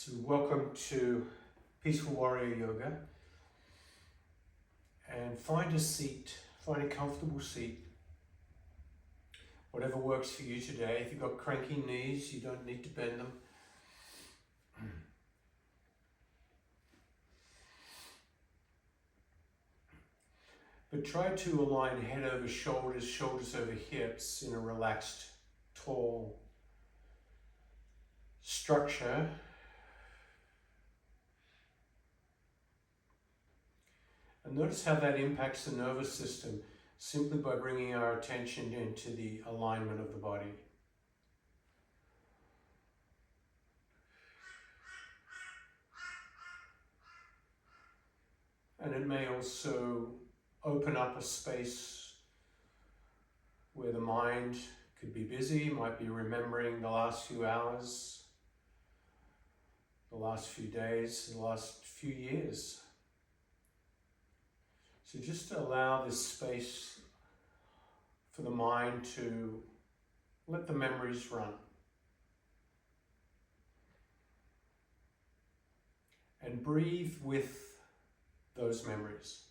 So welcome to Peaceful Warrior Yoga, and find a seat, find a comfortable seat, whatever works for you today. If you've got cranky knees, you don't need to bend them. But try to align head over shoulders, shoulders over hips in a relaxed, tall structure. And notice how that impacts the nervous system simply by bringing our attention into the alignment of the body. And it may also open up a space where the mind could be busy, might be remembering the last few hours, the last few days, the last few years. So just to allow this space for the mind to let the memories run. And breathe with those memories.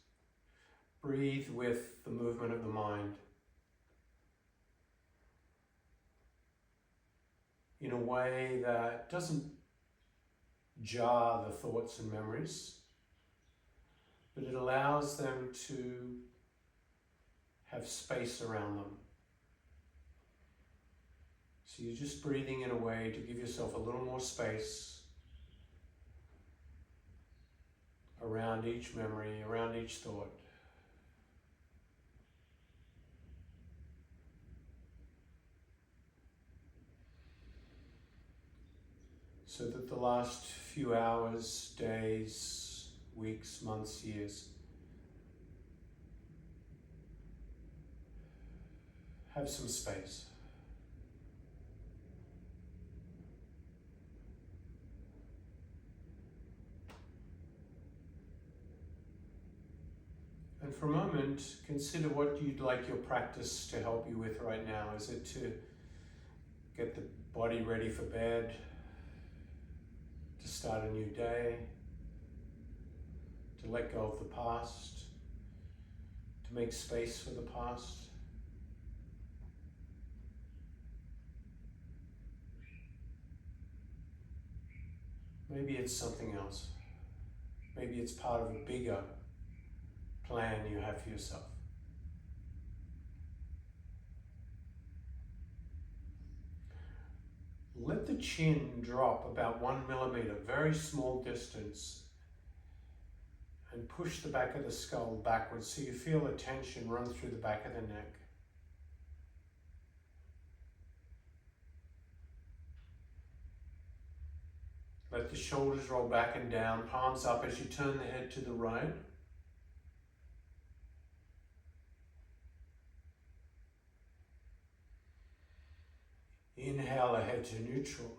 Breathe with the movement of the mind in a way that doesn't jar the thoughts and memories, but it allows them to have space around them. So you're just breathing in a way to give yourself a little more space around each memory, around each thought. So that the last few hours, days, weeks, months, years have some space. And for a moment, consider what you'd like your practice to help you with right now. Is it to get the body ready for bed, to start a new day, to let go of the past, to make space for the past? Maybe it's something else. Maybe it's part of a bigger plan you have for yourself. Let the chin drop about 1 millimeter, very small distance, and push the back of the skull backwards so you feel the tension run through the back of the neck. Let the shoulders roll back and down, palms up as you turn the head to the right. Inhale ahead to neutral.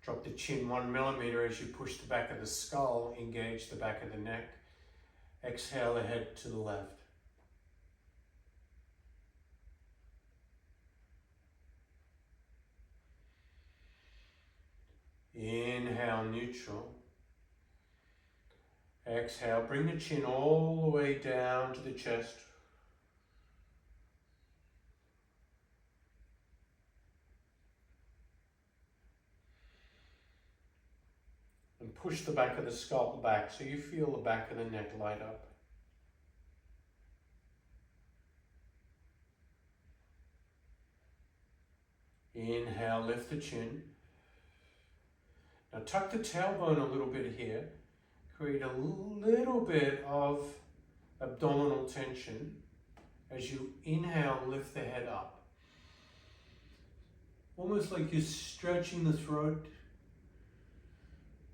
Drop the chin 1 millimeter as you push the back of the skull, engage the back of the neck. Exhale ahead to the left. Inhale, neutral. Exhale, bring the chin all the way down to the chest. And push the back of the skull back so you feel the back of the neck light up. Inhale, lift the chin. Now tuck the tailbone a little bit here. Create a little bit of abdominal tension. As you inhale, lift the head up. Almost like you're stretching the throat.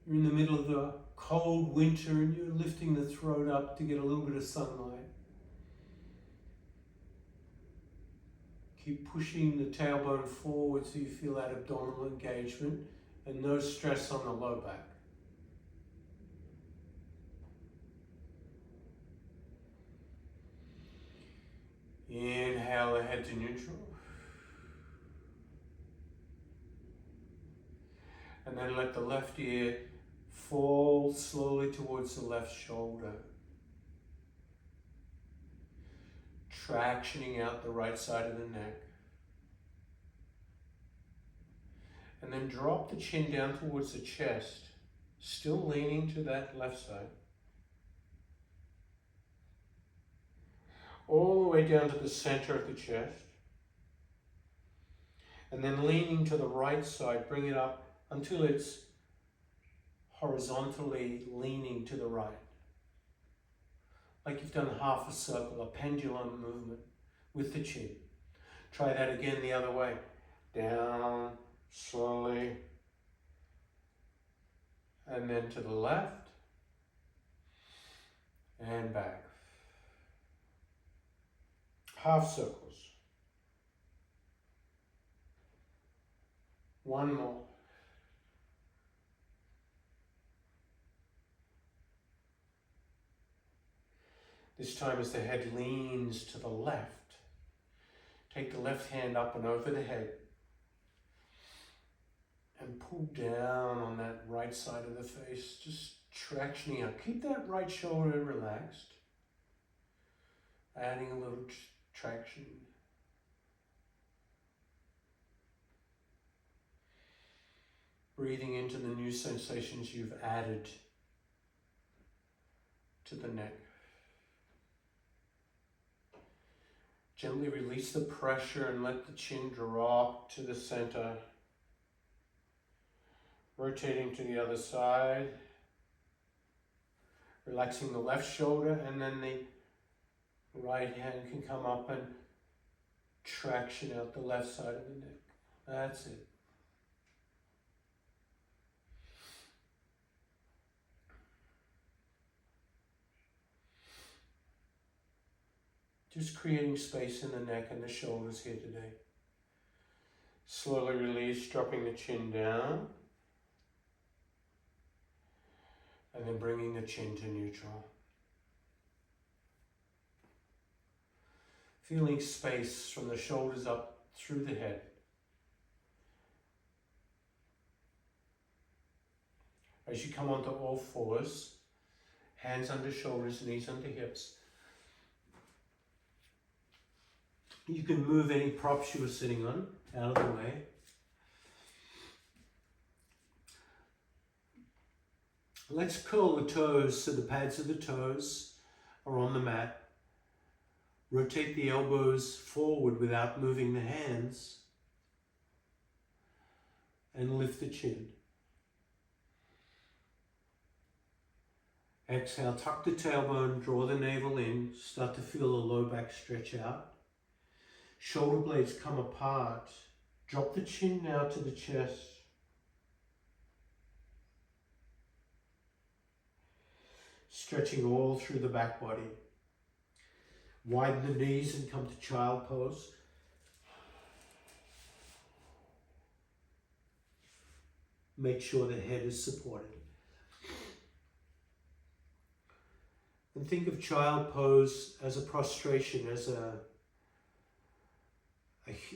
You're in the middle of the cold winter and you're lifting the throat up to get a little bit of sunlight. Keep pushing the tailbone forward so you feel that abdominal engagement and no stress on the low back. Inhale ahead to neutral. let the left ear fall slowly towards the left shoulder. Tractioning out the right side of the neck. And then drop the chin down towards the chest, still leaning to that left side. All the way down to the center of the chest. And then leaning to the right side, bring it up until it's horizontally leaning to the right. Like you've done half a circle, a pendulum movement with the chin. Try that again the other way. Down, slowly. And then to the left. And back. Half circles. One more. This time as the head leans to the left, take the left hand up and over the head and pull down on that right side of the face, just tractioning out. Keep that right shoulder relaxed, adding a little traction. Breathing into the new sensations you've added to the neck. Gently release the pressure and let the chin drop to the center. Rotating to the other side. Relaxing the left shoulder, and then the right hand can come up and traction out the left side of the neck. That's it. Just creating space in the neck and the shoulders here today. Slowly release, dropping the chin down. And then bringing the chin to neutral. Feeling space from the shoulders up through the head. As you come onto all fours, hands under shoulders, knees under hips. You can move any props you were sitting on out of the way. Let's curl the toes so the pads of the toes are on the mat. Rotate the elbows forward without moving the hands. And lift the chin. Exhale, tuck the tailbone, draw the navel in, start to feel the low back stretch out. Shoulder blades come apart. Drop the chin now to the chest. Stretching all through the back body. Widen the knees and come to child pose. Make sure the head is supported. And think of child pose as a prostration, as a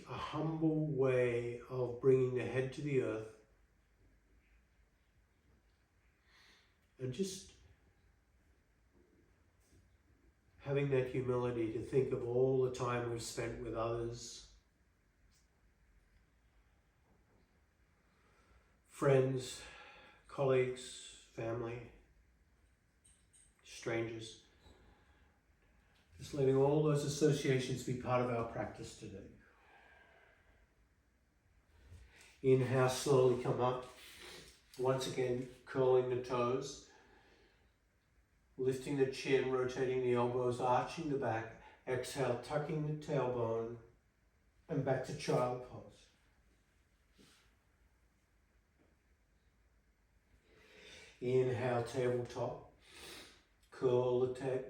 humble way of bringing the head to the earth. And just having that humility to think of all the time we've spent with others, friends, colleagues, family, strangers. Just letting all those associations be part of our practice today. Inhale, slowly come up. Once again, curling the toes. Lifting the chin, rotating the elbows, arching the back. Exhale, tucking the tailbone. And back to child pose. Inhale, tabletop. Curl the tape.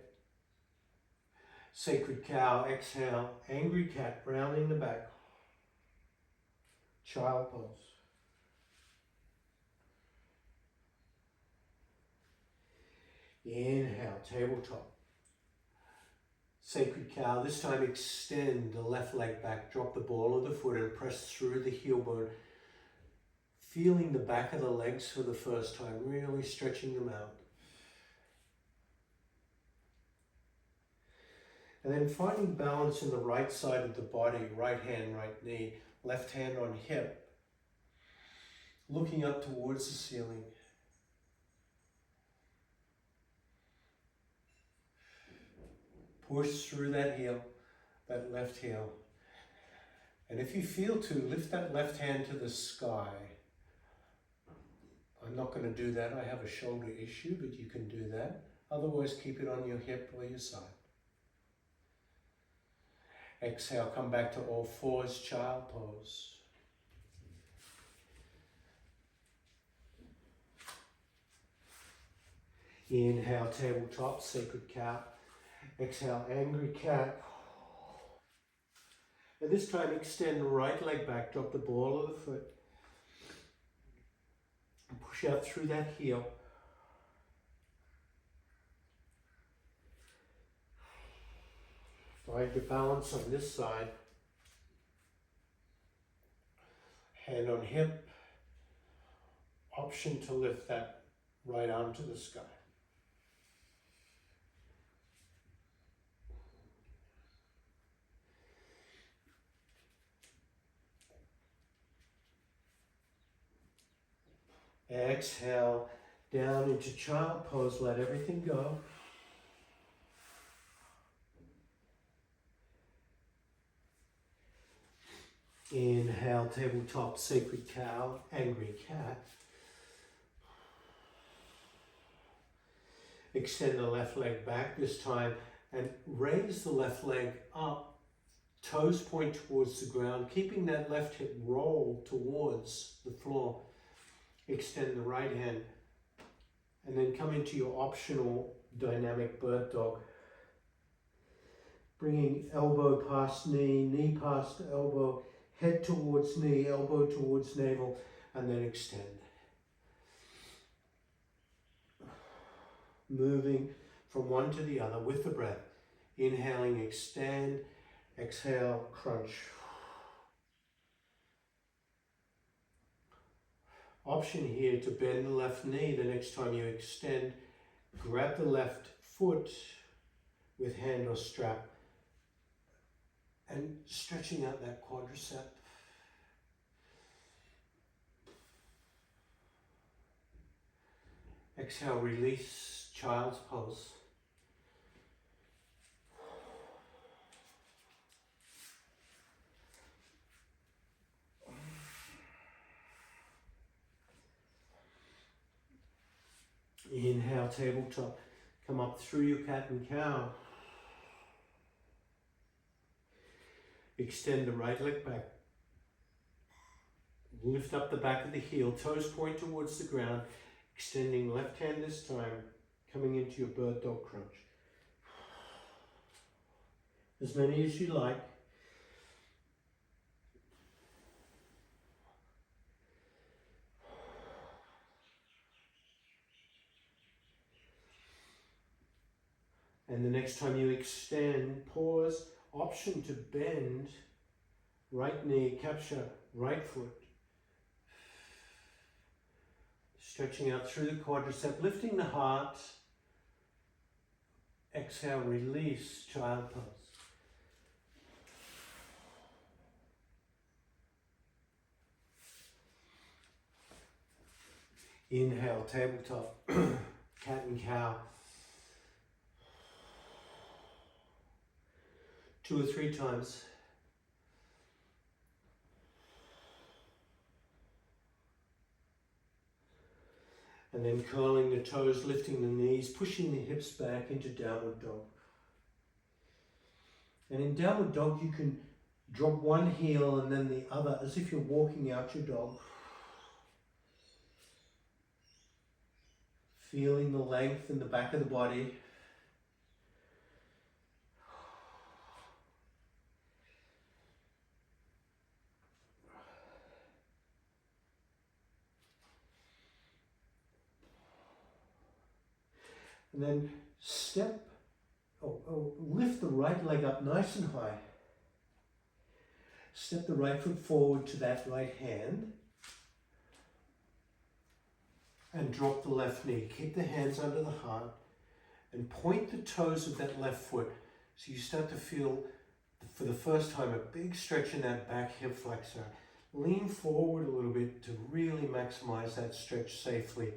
Sacred cow, exhale. Angry cat, rounding the back. Child pose. Inhale, tabletop. Sacred cow, this time extend the left leg back. Drop the ball of the foot and press through the heel bone. feeling the back of the legs for the first time, really stretching them out. And then finding balance in the right side of the body, right hand, right knee, left hand on hip, looking up towards the ceiling. Push through that heel, that left heel. And if you feel to, lift that left hand to the sky. I'm not going to do that. I have a shoulder issue, but you can do that. Otherwise, keep it on your hip or your side. Exhale, come back to all fours, child pose. Inhale, tabletop, sacred cow. Exhale, angry cat. And this time extend the right leg back, drop the ball of the foot. And push out through that heel. Find your balance on this side. Hand on hip. Option to lift that right arm to the sky. Exhale, down into child pose, let everything go. Inhale, tabletop, sacred cow, angry cat. Extend the left leg back this time and raise the left leg up, toes point towards the ground, keeping that left hip roll towards the floor. Extend the right hand and then come into your optional dynamic bird dog. Bringing elbow past knee, knee past elbow, head towards knee, elbow towards navel, and then extend. Moving from one to the other with the breath. Inhaling, extend, exhale, crunch. Option here to bend the left knee the next time you extend. Grab the left foot with hand or strap and stretching out that quadricep. Exhale, release, child's pose. Inhale, tabletop. Come up through your cat and cow. Extend the right leg back. Lift up the back of the heel. Toes point towards the ground. Extending left hand this time. Coming into your bird dog crunch. As many as you like. And the next time you extend, pause, option to bend, right knee, capture right foot. Stretching out through the quadricep, lifting the heart. Exhale, release, child pose. Inhale, tabletop, cat and cow. 2 or 3 times. And then curling the toes, lifting the knees, pushing the hips back into downward dog. And in downward dog, you can drop one heel and then the other as if you're walking out your dog. Feeling the length in the back of the body. And then lift the right leg up nice and high. Step the right foot forward to that right hand. And drop the left knee. Keep the hands under the heart and point the toes of that left foot so you start to feel, for the first time, a big stretch in that back hip flexor. Lean forward a little bit to really maximize that stretch safely,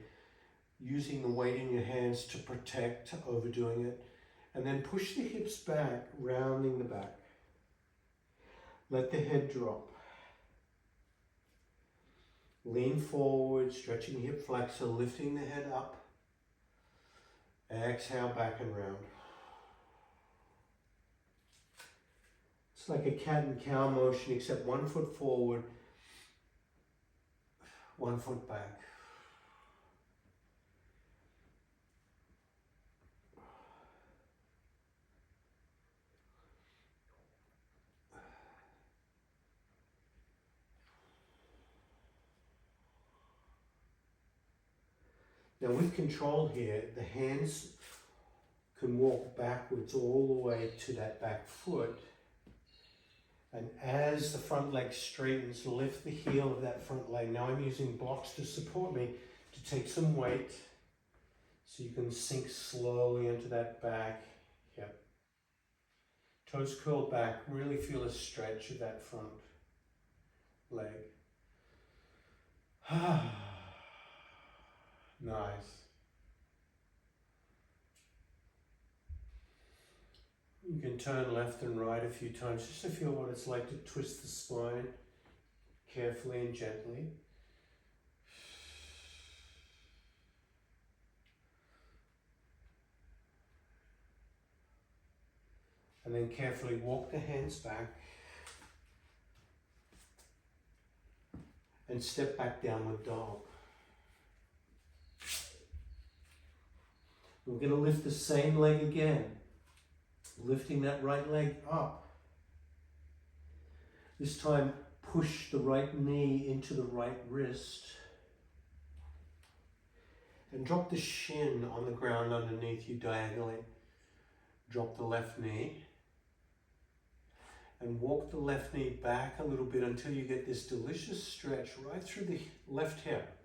using the weight in your hands to protect, overdoing it. And then push the hips back, rounding the back. Let the head drop. Lean forward, stretching the hip flexor, lifting the head up. Exhale, back and round. It's like a cat and cow motion, except 1 foot forward, 1 foot back. Now with control here, the hands can walk backwards all the way to that back foot. And as the front leg straightens, lift the heel of that front leg. Now I'm using blocks to support me to take some weight so you can sink slowly into that back hip. Toes curled back, really feel a stretch of that front leg. Nice. You can turn left and right a few times just to feel what it's like to twist the spine carefully and gently. And then carefully walk the hands back and step back downward dog. We're going to lift the same leg again, lifting that right leg up. This time, push the right knee into the right wrist and drop the shin on the ground underneath you diagonally. Drop the left knee and walk the left knee back a little bit until you get this delicious stretch right through the left hip.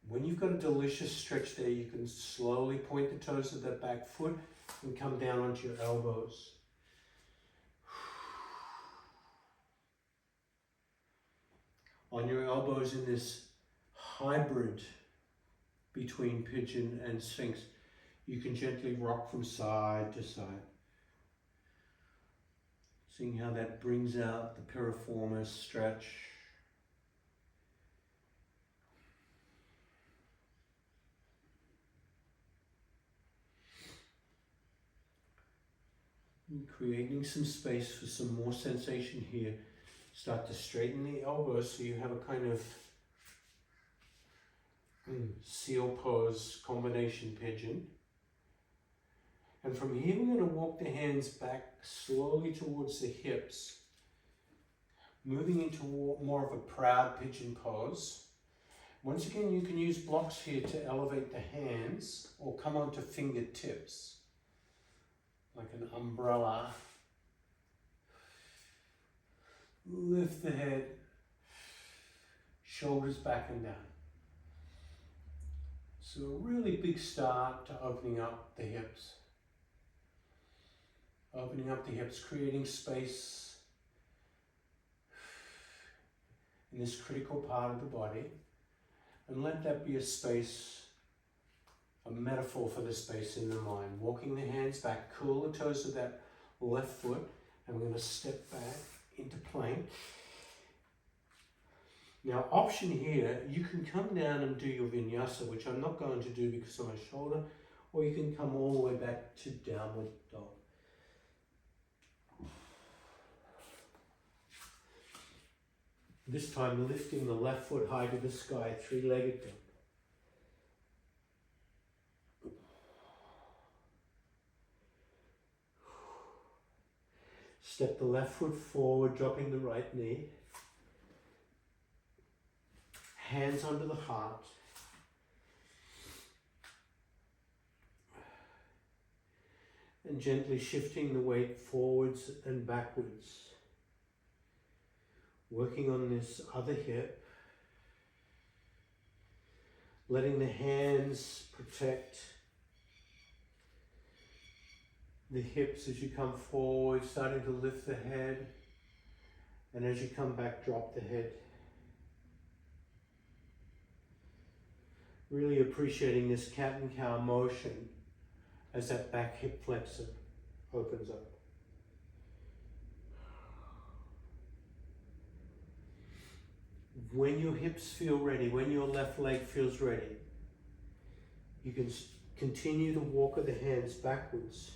When you've got a delicious stretch there, you can slowly point the toes of that back foot and come down onto your elbows. On your elbows in this hybrid between pigeon and sphinx, you can gently rock from side to side. Seeing how that brings out the piriformis stretch. And creating some space for some more sensation here. Start to straighten the elbows so you have a kind of seal pose combination pigeon. And from here we're going to walk the hands back slowly towards the hips, moving into more of a proud pigeon pose. Once again, you can use blocks here to elevate the hands or come onto fingertips, like an umbrella. Lift the head, shoulders back and down. So a really big start to opening up the hips. Opening up the hips, creating space in this critical part of the body. And let that be a space, a metaphor for the space in the mind. Walking the hands back, curl the toes of that left foot, and we're going to step back into plank. Now, option here, you can come down and do your vinyasa, which I'm not going to do because of my shoulder, or you can come all the way back to downward dog. This time lifting the left foot high to the sky, three-legged dog. Step the left foot forward, dropping the right knee. Hands under the heart. And gently shifting the weight forwards and backwards. Working on this other hip. letting the hands protect the hips as you come forward, starting to lift the head, and as you come back, drop the head. Really appreciating this cat and cow motion as that back hip flexor opens up. When your hips feel ready, when your left leg feels ready, you can continue to walk with the hands backwards,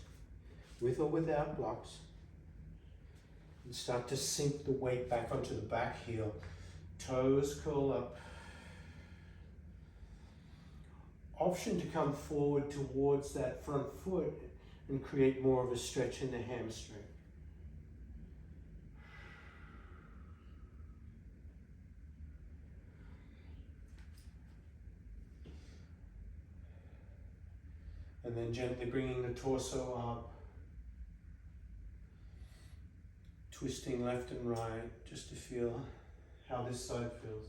with or without blocks, and start to sink the weight back onto the back heel. Toes curl up. Option to come forward towards that front foot and create more of a stretch in the hamstring. And then gently bringing the torso up, twisting left and right just to feel how this side feels.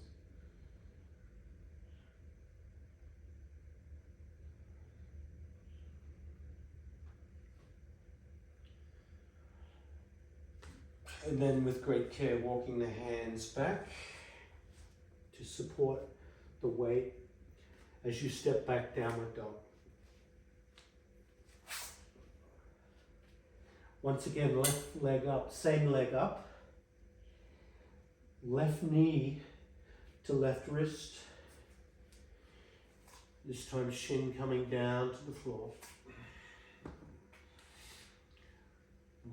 And then with great care, walking the hands back to support the weight as you step back, downward dog. Once again, left leg up, same leg up. Left knee to left wrist. This time shin coming down to the floor.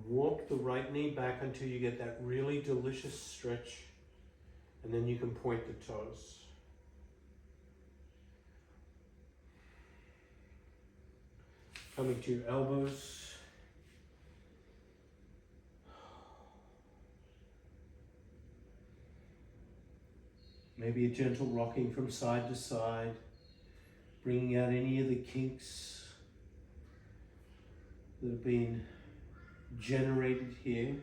Walk the right knee back until you get that really delicious stretch, and then you can point the toes. Coming to your elbows. Maybe a gentle rocking from side to side, bringing out any of the kinks that have been generated here.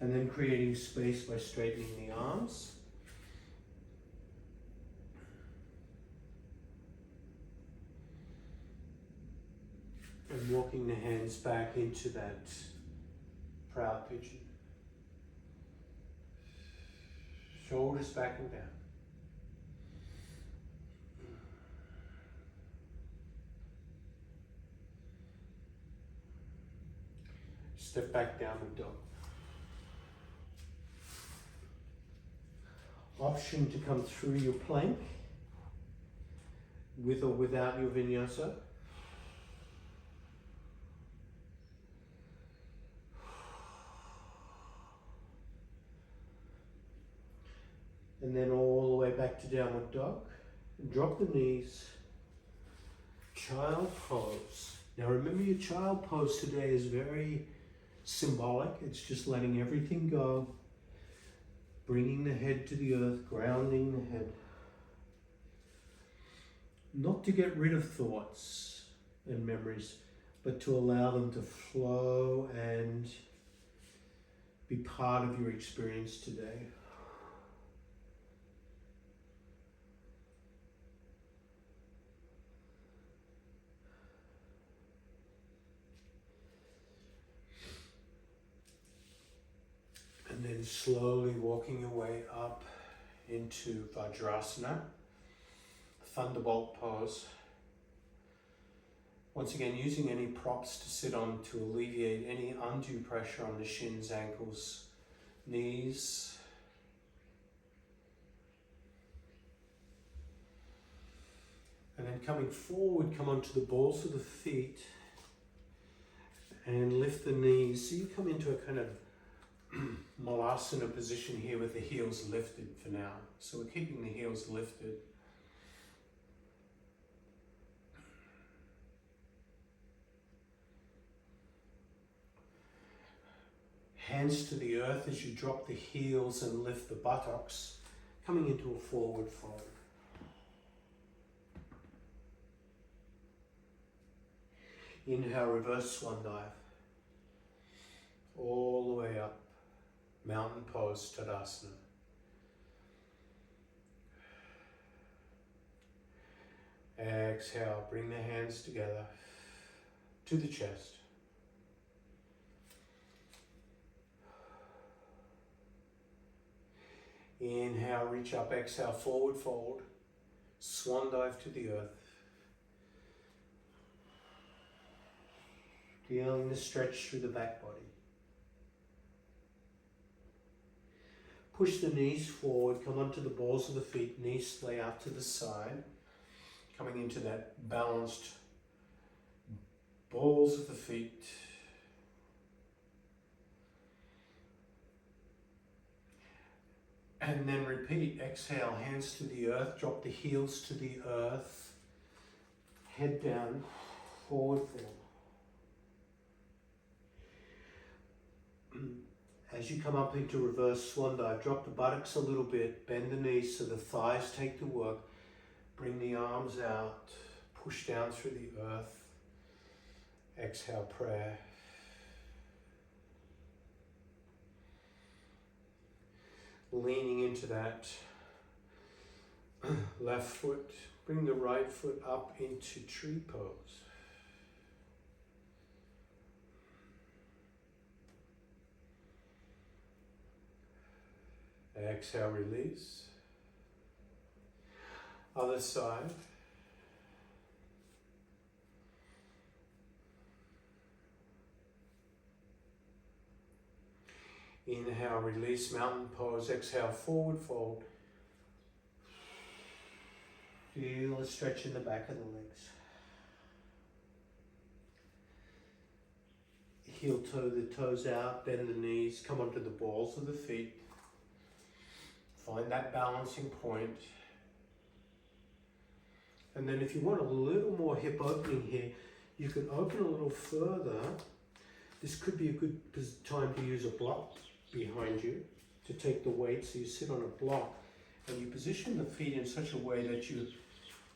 And then creating space by straightening the arms. And walking the hands back into that proud pigeon. Shoulders back and down. Step back, downward dog. Option to come through your plank with or without your vinyasa. And then all the way back to downward dog. Drop the knees. Child pose. Now remember, your child pose today is very symbolic. It's just letting everything go. Bringing the head to the earth, grounding the head. Not to get rid of thoughts and memories, but to allow them to flow and be part of your experience today. And then slowly walking your way up into Vajrasana, Thunderbolt pose. Once again, using any props to sit on to alleviate any undue pressure on the shins, ankles, knees. And then coming forward, come onto the balls of the feet and lift the knees. So you come into a kind of Malasana position here with the heels lifted for now. So we're keeping the heels lifted. Hands to the earth as you drop the heels and lift the buttocks, coming into a forward fold. Inhale, reverse swan dive. All the way up. mountain pose, Tadasana. Exhale, bring the hands together to the chest. Inhale, reach up, exhale, forward fold, swan dive to the earth. Feeling the stretch through the back body. Push the knees forward, come onto the balls of the feet, knees splay out to the side, coming into that balanced balls of the feet. And then repeat, exhale, hands to the earth, drop the heels to the earth, head down, forward fold. As you come up into reverse swan dive, drop the buttocks a little bit, bend the knees so the thighs take the work, bring the arms out, push down through the earth, exhale, prayer. Leaning into that left foot, bring the right foot up into tree pose. Exhale, release. Other side. Inhale, release, mountain pose. Exhale, forward fold. Feel a stretch in the back of the legs. Heel toe the toes out, bend the knees, come onto the balls of the feet. Find that balancing point. And then if you want a little more hip opening here, you can open a little further. This could be a good time to use a block behind you to take the weight. So you sit on a block and you position the feet in such a way that you're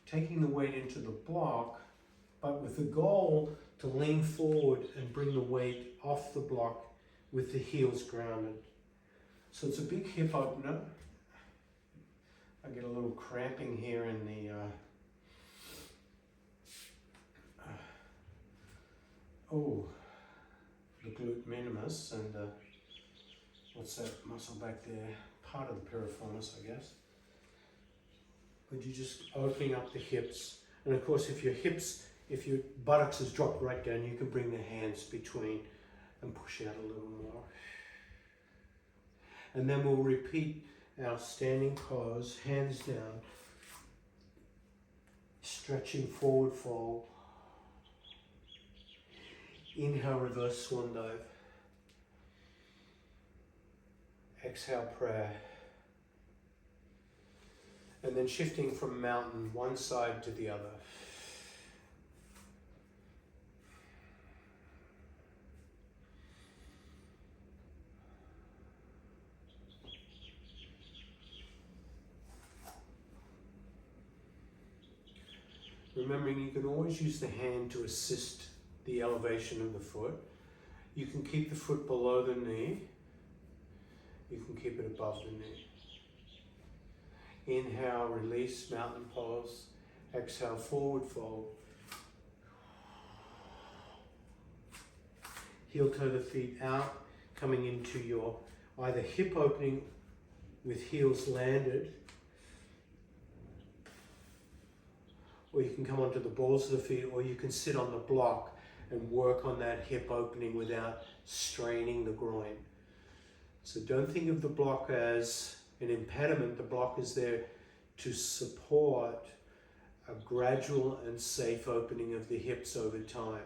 taking the weight into the block, but with the goal to lean forward and bring the weight off the block with the heels grounded. So it's a big hip opener. I get a little cramping here in the the glute minimus and what's that muscle back there? Part of the piriformis, I guess. But you're just opening up the hips, and of course, if your buttocks is dropped right down, you can bring the hands between and push out a little more. And then we'll repeat our standing pose, hands down, stretching forward fold. Inhale, reverse swan dive. Exhale, prayer. And then shifting from mountain, one side to the other. Remembering you can always use the hand to assist the elevation of the foot. You can keep the foot below the knee. You can keep it above the knee. Inhale, release, mountain pose. Exhale, forward fold. Heel toe the feet out, coming into your either hip opening with heels landed, or you can come onto the balls of the feet, or you can sit on the block and work on that hip opening without straining the groin. So don't think of the block as an impediment. The block is there to support a gradual and safe opening of the hips over time.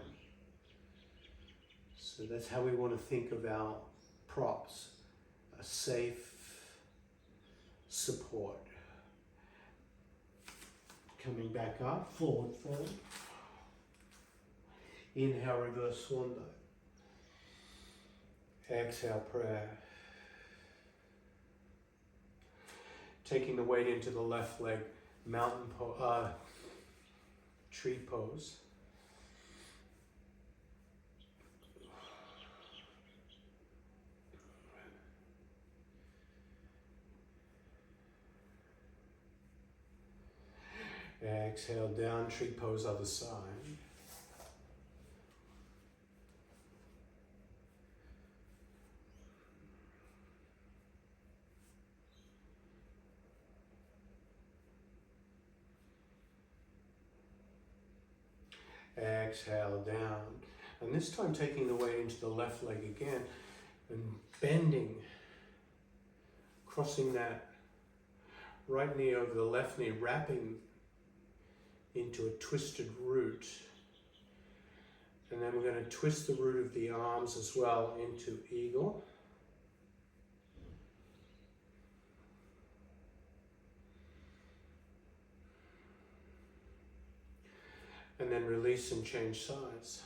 So that's how we want to think of our props, a safe support. Coming back up, forward fold. Inhale, reverse swan dive. Exhale, prayer. Taking the weight into the left leg, mountain pose, tree pose. Exhale down, tree pose other side. Exhale down. And this time taking the weight into the left leg again and bending, crossing that right knee over the left knee, wrapping into a twisted root. And then we're going to twist the root of the arms as well into eagle. And then release and change sides.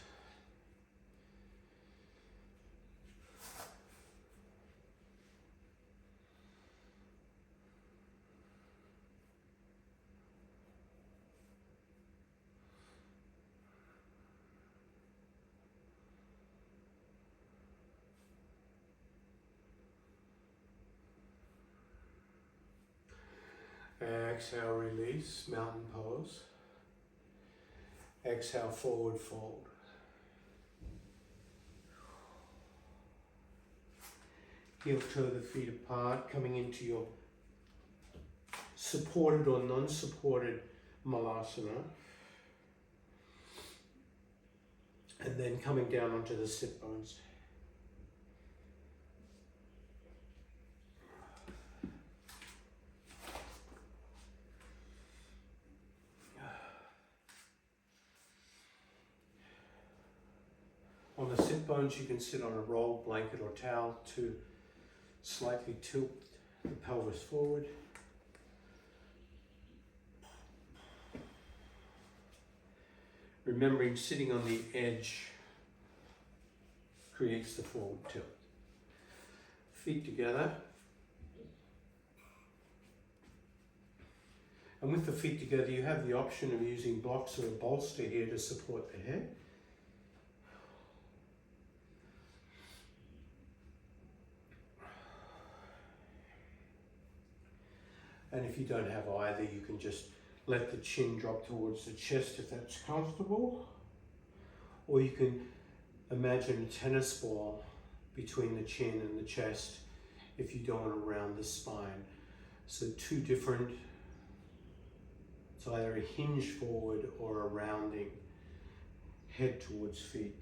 Exhale, release, mountain pose. Exhale, forward fold. Heel toe the feet apart, coming into your supported or non-supported malasana. And then coming down onto the sit bones. On the sit bones, you can sit on a rolled blanket or towel to slightly tilt the pelvis forward. Remembering sitting on the edge creates the forward tilt. Feet together. And with the feet together, you have the option of using blocks or a bolster here to support the head. And if you don't have either, you can just let the chin drop towards the chest if that's comfortable. Or you can imagine a tennis ball between the chin and the chest if you don't want to round the spine. So two different, it's either a hinge forward or a rounding, head towards feet.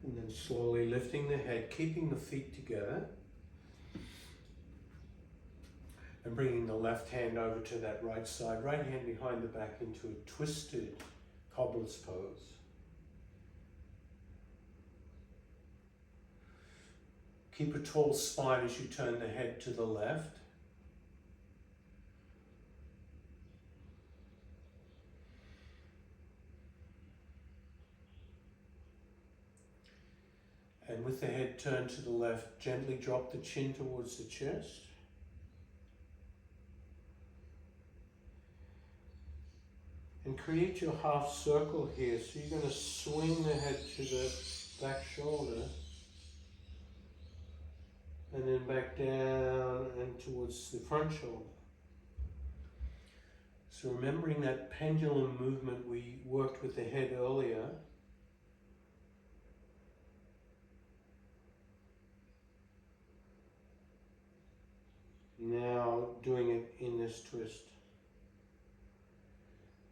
And then slowly lifting the head, keeping the feet together. And bringing the left hand over to that right side, right hand behind the back into a twisted cobbler's pose. Keep a tall spine as you turn the head to the left. And with the head turned to the left, gently drop the chin towards the chest. And create your half circle here. So you're going to swing the head to the back shoulder. And then back down and towards the front shoulder. So remembering that pendulum movement we worked with the head earlier. Now doing it in this twist.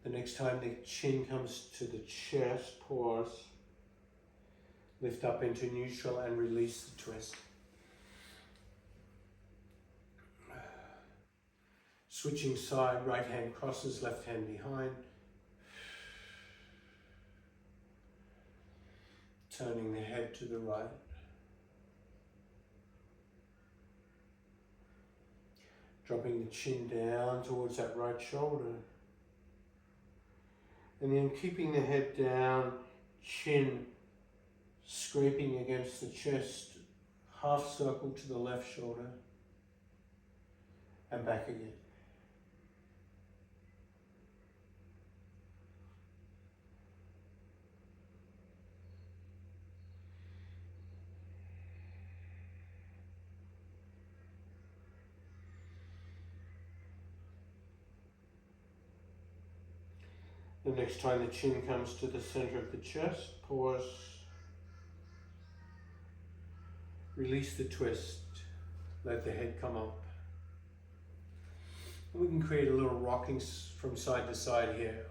The next time the chin comes to the chest, pause, lift up into neutral and release the twist. Switching side, right hand crosses, left hand behind. Turning the head to the right. Dropping the chin down towards that right shoulder. And then keeping the head down, chin scraping against the chest, half circle to the left shoulder, and back again. The next time the chin comes to the center of the chest, pause. Release the twist. Let the head come up. We can create a little rocking from side to side here.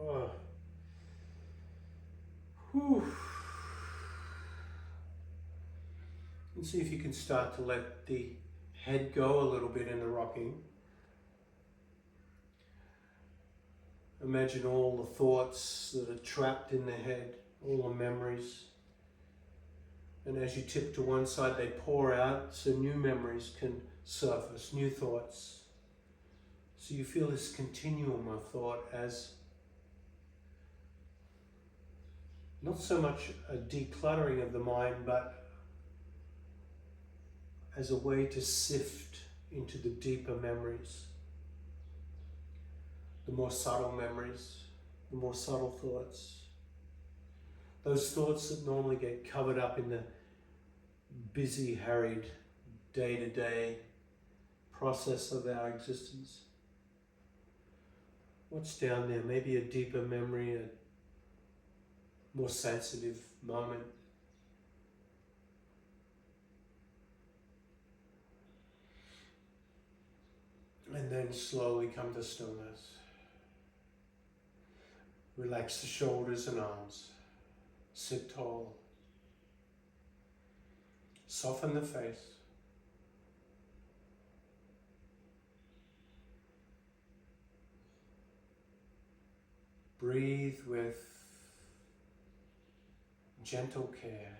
Oh. Whew. And see if you can start to let the head go a little bit in the rocking. Imagine all the thoughts that are trapped in the head, all the memories. And as you tip to one side, they pour out so new memories can surface, new thoughts. So you feel this continuum of thought as not so much a decluttering of the mind, but as a way to sift into the deeper memories, the more subtle memories, the more subtle thoughts. Those thoughts that normally get covered up in the busy, harried, day-to-day process of our existence. What's down there? Maybe a deeper memory, a more sensitive moment. And then slowly come to stillness. Relax the shoulders and arms. Sit tall. Soften the face. Breathe with gentle care.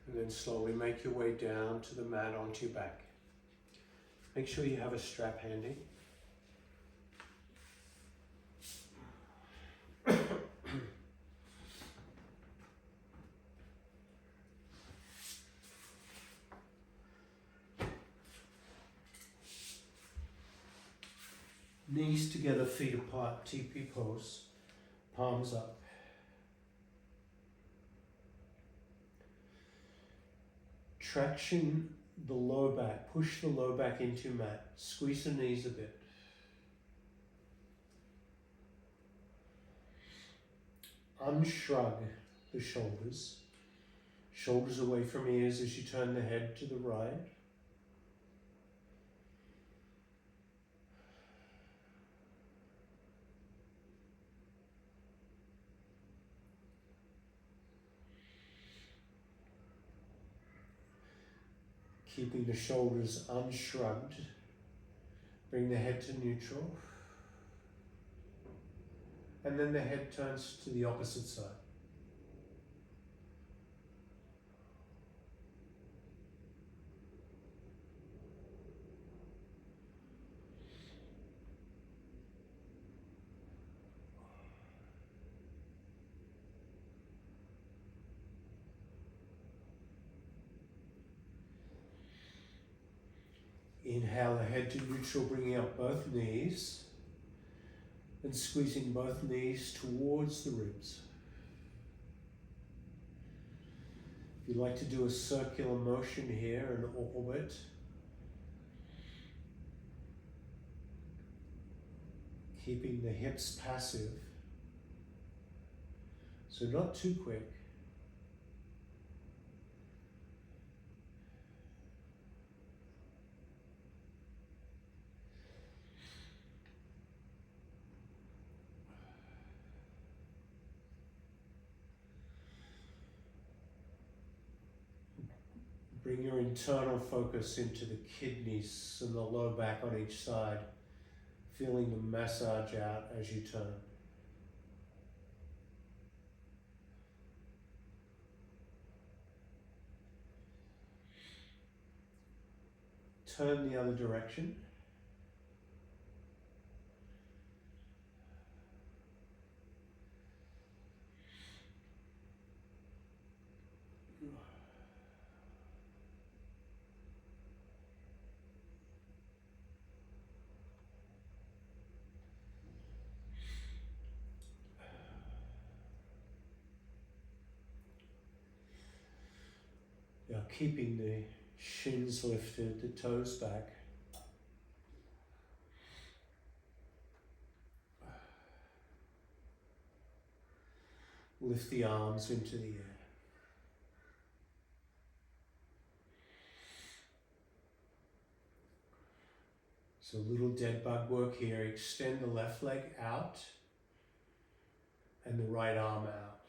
And then slowly make your way down to the mat onto your back. Make sure you have a strap handy. Knees together, feet apart, TP pose, palms up. Traction the lower back, push the lower back into your mat, squeeze the knees a bit. Unshrug the shoulders, shoulders away from ears as you turn the head to the right. Keeping the shoulders unshrugged, bring the head to neutral. And then the head turns to the opposite side. Inhale the head to neutral, bringing up both knees and squeezing both knees towards the ribs. If you'd like to do a circular motion here, an orbit, keeping the hips passive, so not too quick. Bring your internal focus into the kidneys and the lower back on each side, feeling the massage out as you turn. Turn the other direction. Now keeping the shins lifted, the toes back. Lift the arms into the air. So a little dead bug work here. Extend the left leg out and the right arm out.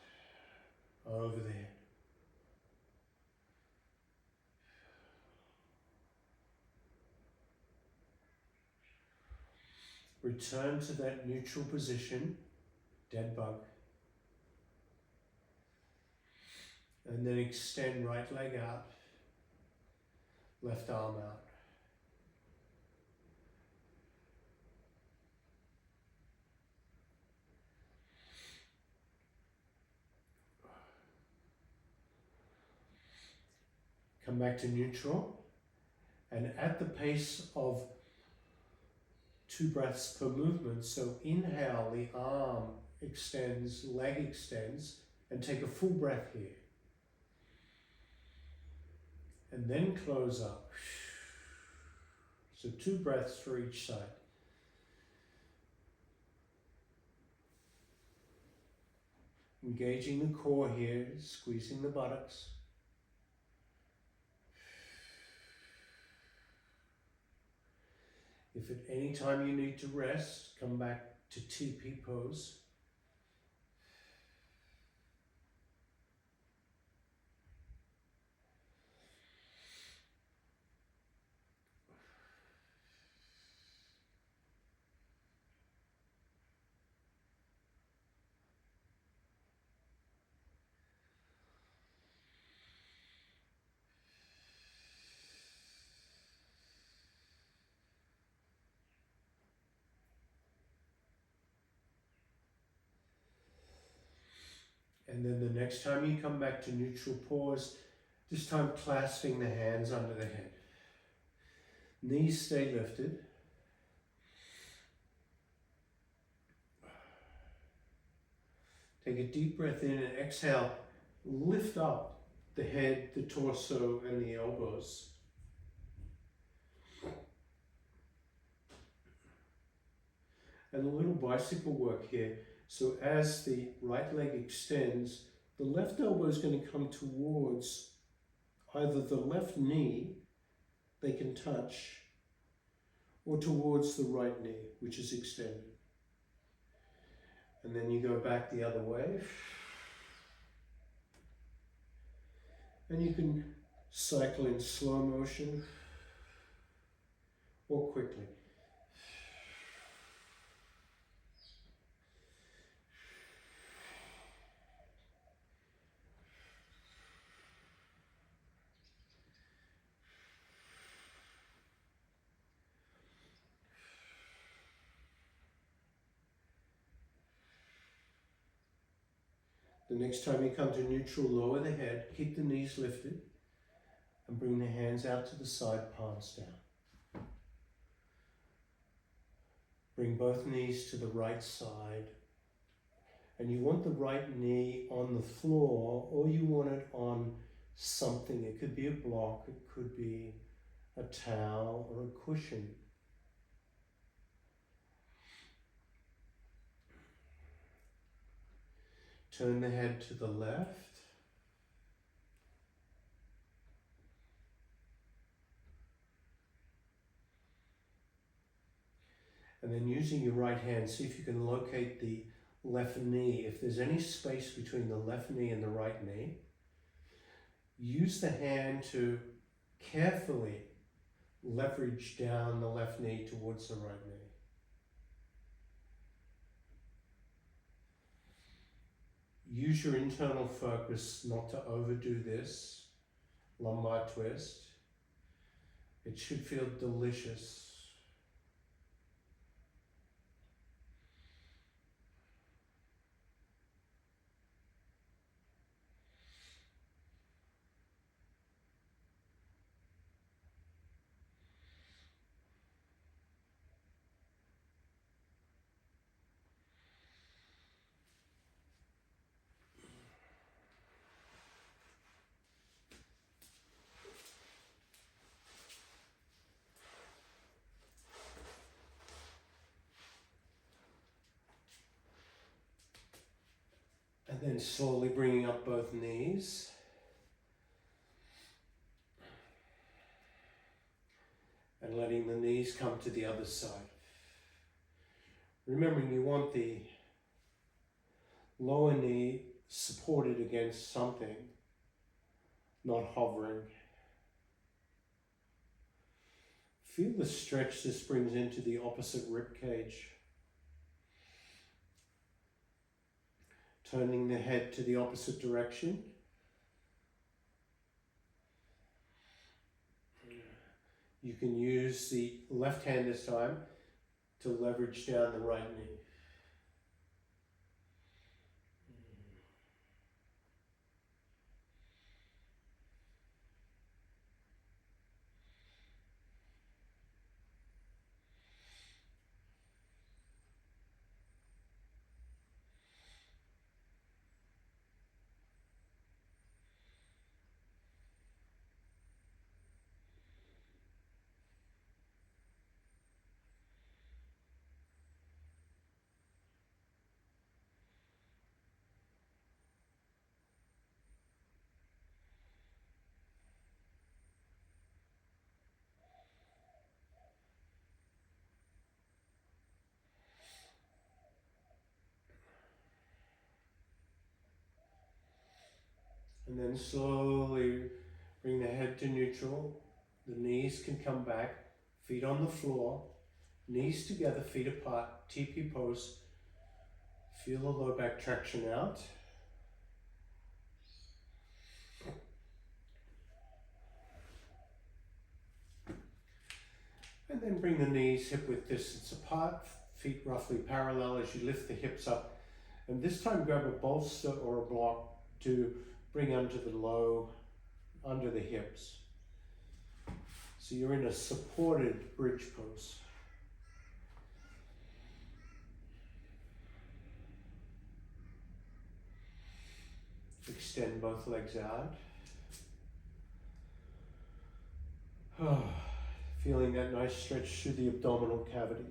Over there. Return to that neutral position, dead bug. And then extend right leg out, left arm out. Come back to neutral, and at the pace of 2 breaths per movement, so inhale, the arm extends, leg extends, and take a full breath here. And then close up. So 2 breaths for each side. Engaging the core here, squeezing the buttocks. If at any time you need to rest, come back to TP pose. And then the next time you come back to neutral pause, this time clasping the hands under the head. Knees stay lifted. Take a deep breath in and exhale. Lift up the head, the torso, and the elbows. And a little bicycle work here. So as the right leg extends, the left elbow is going to come towards either the left knee, they can touch, or towards the right knee, which is extended. And then you go back the other way. And you can cycle in slow motion or quickly. The next time you come to neutral, lower the head, keep the knees lifted, and bring the hands out to the side, palms down. Bring both knees to the right side, and you want the right knee on the floor, or you want it on something. It could be a block, it could be a towel or a cushion. Turn the head to the left. And then using your right hand, see if you can locate the left knee. If there's any space between the left knee and the right knee, use the hand to carefully leverage down the left knee towards the right knee. Use your internal focus not to overdo this lumbar twist. It should feel delicious. slowly bringing up both knees. And letting the knees come to the other side. Remembering you want the lower knee supported against something, not hovering. Feel the stretch this brings into the opposite rib cage. Turning the head to the opposite direction. You can use the left hand this time to leverage down the right knee. And then slowly bring the head to neutral. The knees can come back, feet on the floor, knees together, feet apart, TP pose. Feel the low back traction out. And then bring the knees hip width distance apart, feet roughly parallel as you lift the hips up. And this time grab a bolster or a block to bring under the hips. So you're in a supported bridge pose. Extend both legs out. Feeling that nice stretch through the abdominal cavity.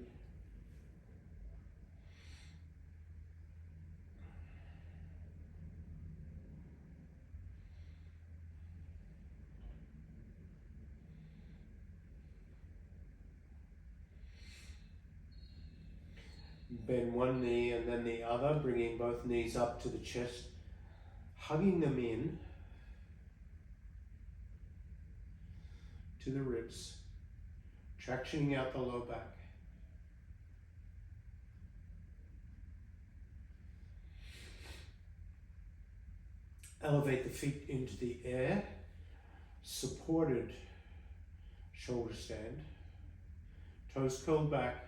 Bend one knee and then the other, bringing both knees up to the chest, hugging them in to the ribs, tractioning out the low back. Elevate the feet into the air, supported shoulder stand, toes curled back.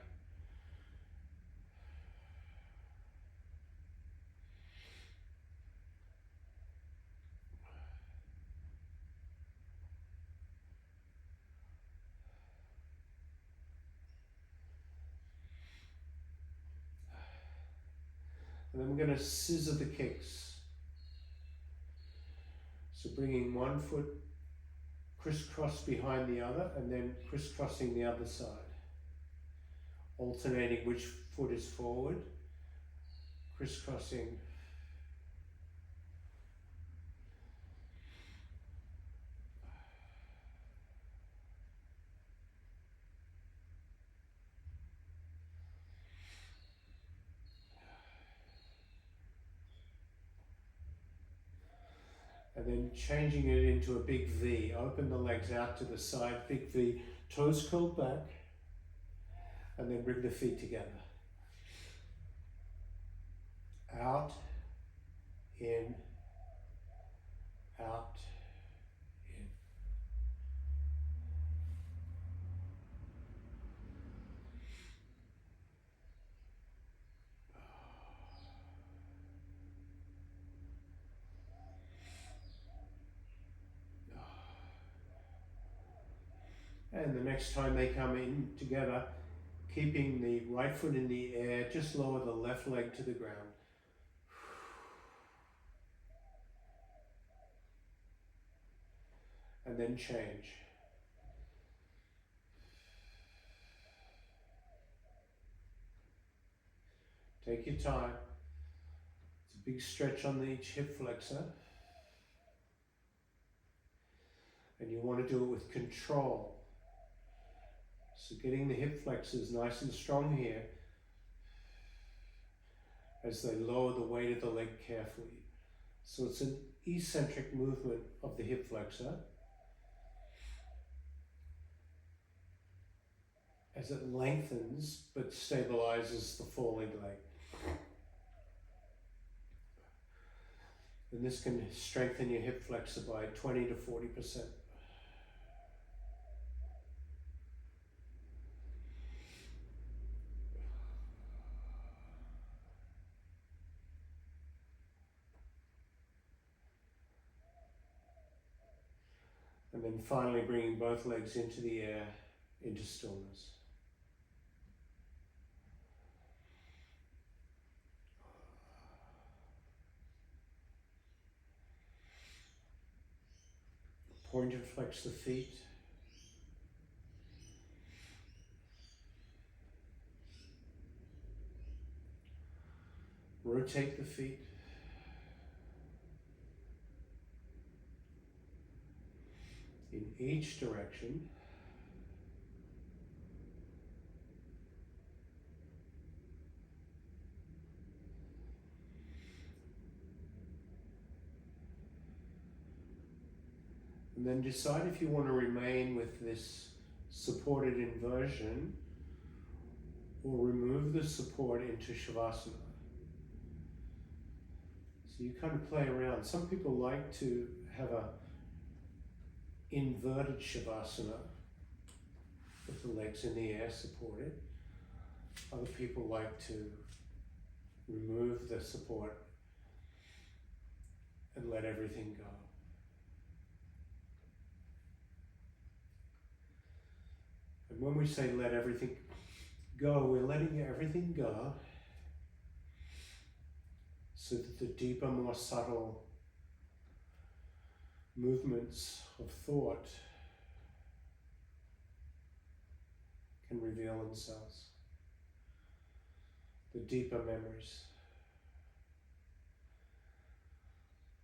And then we're going to scissor the kicks. So bringing one foot crisscross behind the other and then crisscrossing the other side. Alternating which foot is forward, crisscrossing. And then changing it into a big V. Open the legs out to the side, big V, toes curled back, and then bring the feet together. Out, in, out, in. And the next time they come in together, keeping the right foot in the air, just lower the left leg to the ground. And then change. Take your time. It's Big stretch on each hip flexor. And you want to do it with control. So getting the hip flexors nice and strong here as they lower the weight of the leg carefully. So it's an eccentric movement of the hip flexor as it lengthens but stabilizes the falling leg. And this can strengthen your hip flexor by 20 to 40%. And then finally bringing both legs into the air, into stillness. Point and flex the feet. Rotate the feet. In each direction. And then decide if you want to remain with this supported inversion or remove the support into Shavasana. So you kind of play around. Some people like to have a inverted Shavasana with the legs in the air supported. Other people like to remove the support and let everything go. And when we say let everything go, we're letting everything go so that the deeper, more subtle movements of thought can reveal themselves. The deeper memories,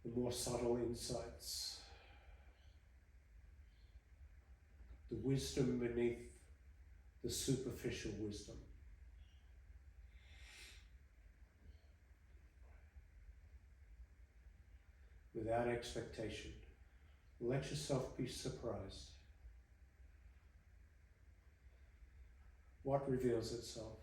the more subtle insights, the wisdom beneath the superficial wisdom. Without expectation, let yourself be surprised. What reveals itself?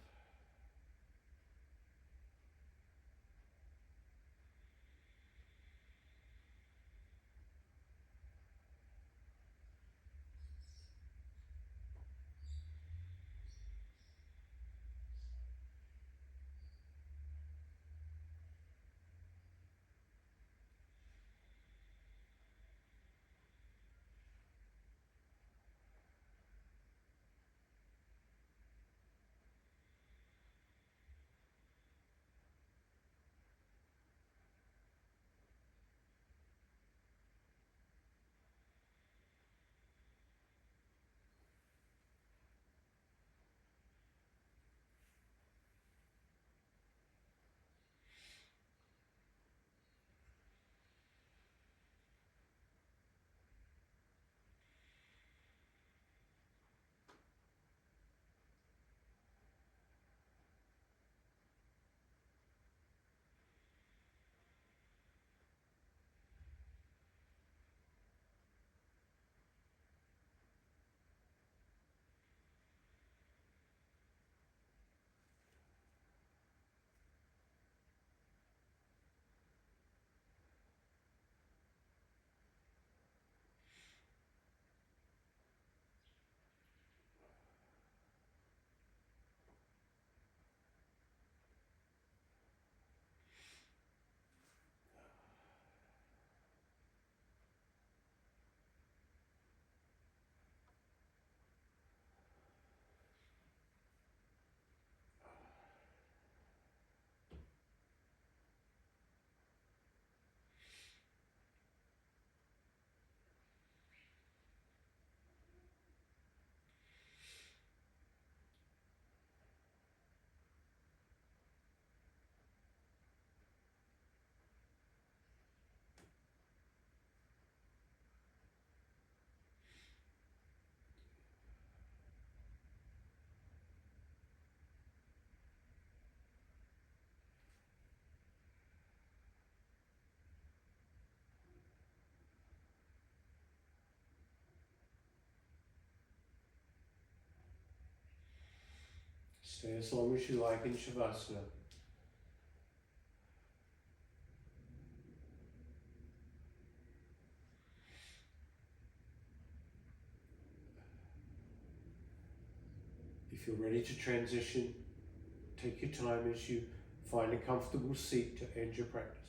Stay as long as you like in Shavasana. If you're ready to transition, take your time as you find a comfortable seat to end your practice.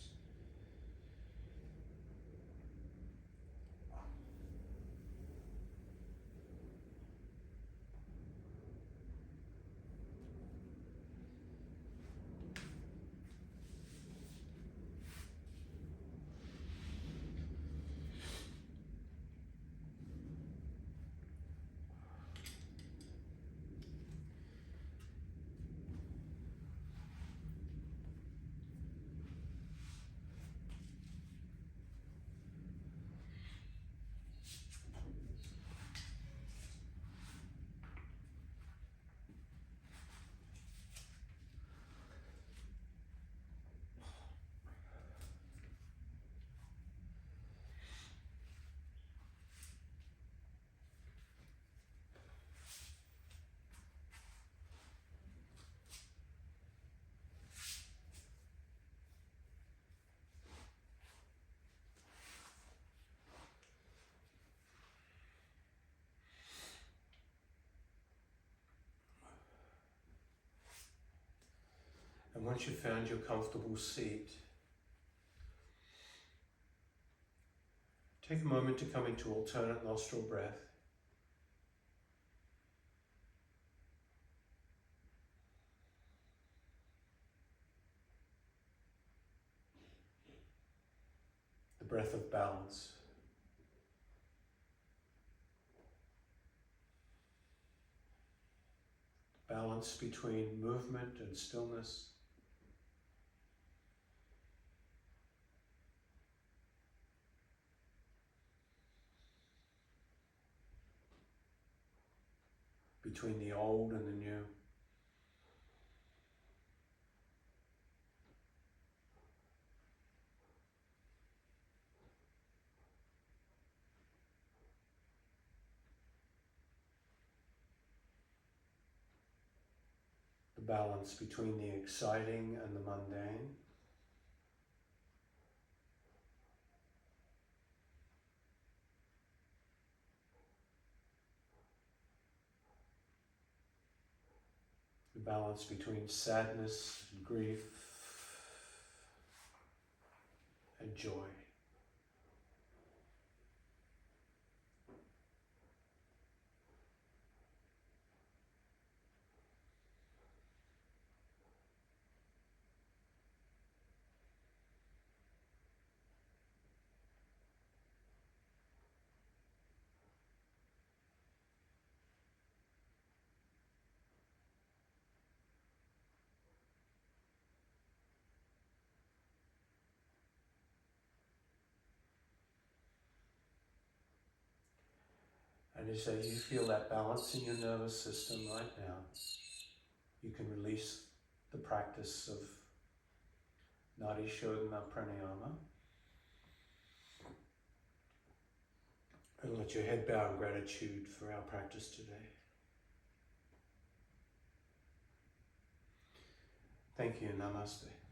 And once you've found your comfortable seat, take a moment to come into alternate nostril breath. The breath of balance. Balance between movement and stillness. Between the old and the new. The balance between the exciting and the mundane. The balance between sadness and grief and joy. And as you feel that balance in your nervous system right now, you can release the practice of Nadi Shodhana Pranayama and let your head bow in gratitude for our practice today. Thank you. Namaste.